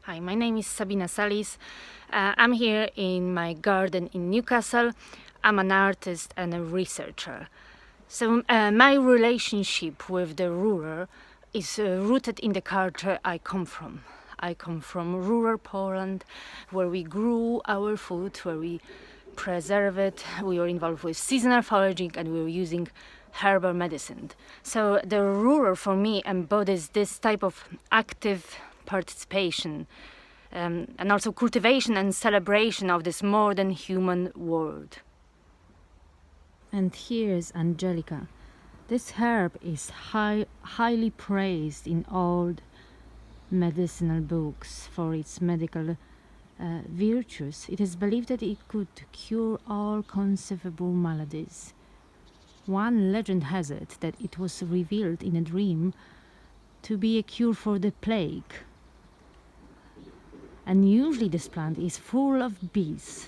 Hi, my name is Sabina Sallis. I'm here in my garden in Newcastle. I'm an artist and a researcher. So my relationship with the rural is rooted in the culture I come from. I come from rural Poland, where we grew our food, where we preserve it. We were involved with seasonal foraging and we were using herbal medicine. So the rural for me embodies this type of active participation and also cultivation and celebration of this more than human world. And here's Angelica. This herb is highly praised in old medicinal books for its medical virtues. It is believed that it could cure all conceivable maladies. One legend has it that it was revealed in a dream to be a cure for the plague. And usually this plant is full of bees.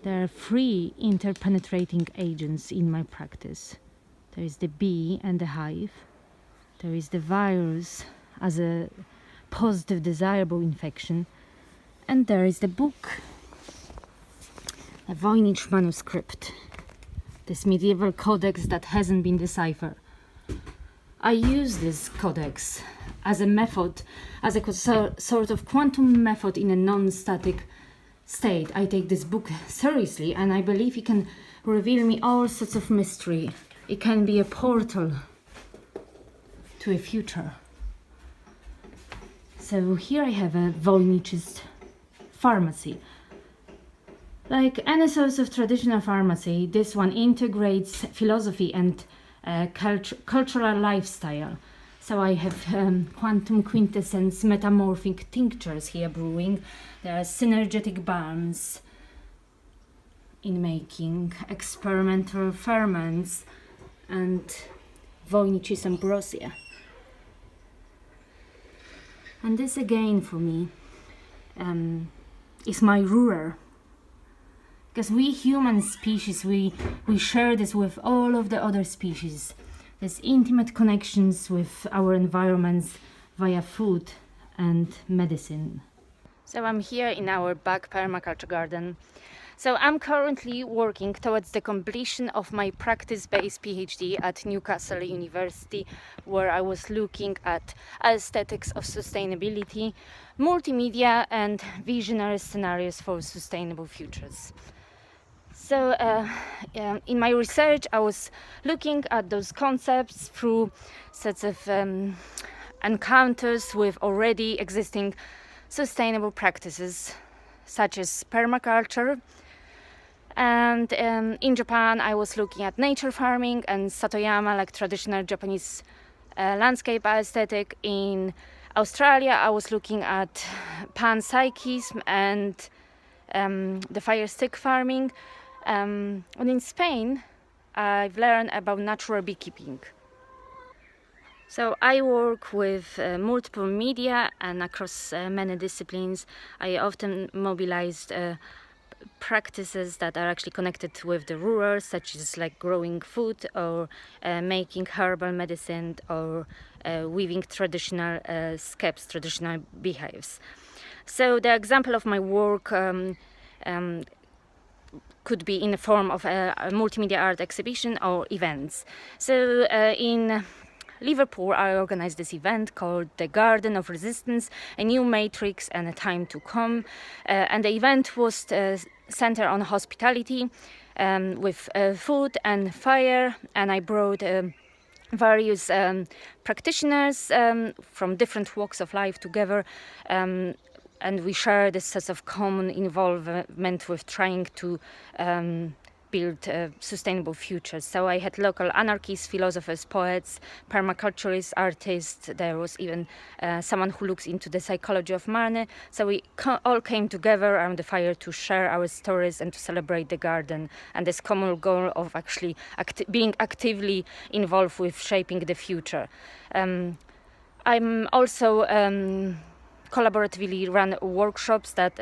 There are three interpenetrating agents in my practice. There is the bee and the hive. There is the virus as a positive desirable infection. And there is the book, a Voynich manuscript, this medieval codex that hasn't been deciphered. I use this codex as a method, as a sort of quantum method in a non-static state. I take this book seriously and I believe it can reveal me all sorts of mystery. It can be a portal to a future. So here I have a Voynich's pharmacy. Like any sort of traditional pharmacy, this one integrates philosophy and cultural lifestyle. So I have quantum quintessence metamorphic tinctures here brewing. There are synergetic balms in making, experimental ferments, and Voynich's ambrosia. And this again for me is my rural. Because we human species, we share this with all of the other species. There's intimate connections with our environments via food and medicine. So I'm here in our back permaculture garden. So I'm currently working towards the completion of my practice-based PhD at Newcastle University, where I was looking at aesthetics of sustainability, multimedia and visionary scenarios for sustainable futures. So in my research, I was looking at those concepts through sets of encounters with already existing sustainable practices, such as permaculture. And in Japan, I was looking at nature farming and Satoyama, like traditional Japanese landscape aesthetic. In Australia, I was looking at panpsychism and the fire stick farming. And in Spain, I've learned about natural beekeeping. So I work with multiple media and across many disciplines. I often mobilized practices that are actually connected with the rural, such as like growing food or making herbal medicine or weaving traditional skeps, traditional beehives. So the example of my work could be in the form of a multimedia art exhibition or events. So in Liverpool, I organized this event called The Garden of Resistance, a new matrix and a time to come. And the event was centered on hospitality with food and fire. And I brought various practitioners from different walks of life together. And we share this sense of common involvement with trying to build sustainable futures. So I had local anarchists, philosophers, poets, permaculturists, artists. There was even someone who looks into the psychology of Marne. So we all came together around the fire to share our stories and to celebrate the garden and this common goal of actually being actively involved with shaping the future. I'm also collaboratively run workshops that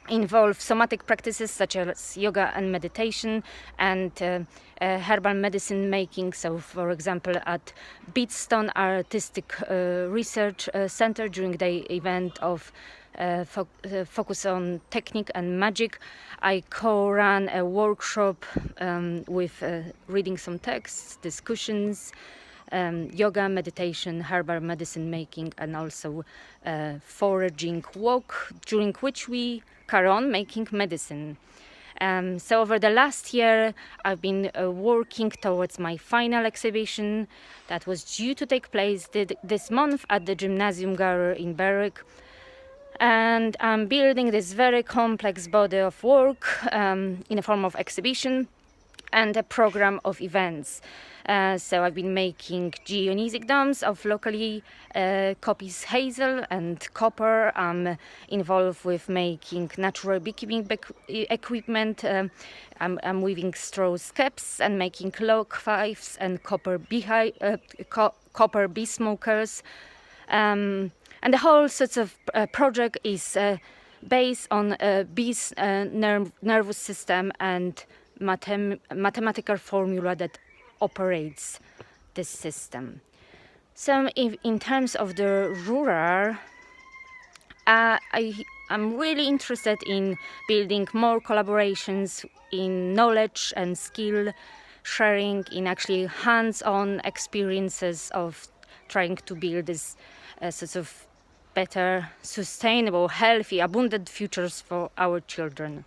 involve somatic practices such as yoga and meditation, and herbal medicine making. So, for example, at Beatstone Artistic Research Center during the event of focus on technique and magic, I co-ran a workshop with reading some texts, discussions, yoga, meditation, herbal medicine making, and also foraging walk, during which we carry on making medicine. So over the last year, I've been working towards my final exhibition that was due to take place this month at the Gymnasium Gallery in Berwick. And I'm building this very complex body of work in a form of exhibition and a program of events. So I've been making geonesic domes of locally copies hazel and copper. I'm involved with making natural beekeeping equipment. I'm weaving straw skeps and making log fives and copper bee smokers. And the whole sort of project is based on bees' nervous system and mathematical formula that operates this system. So in terms of the rural, I'm really interested in building more collaborations in knowledge and skill sharing, in actually hands-on experiences of trying to build this sort of better, sustainable, healthy, abundant futures for our children.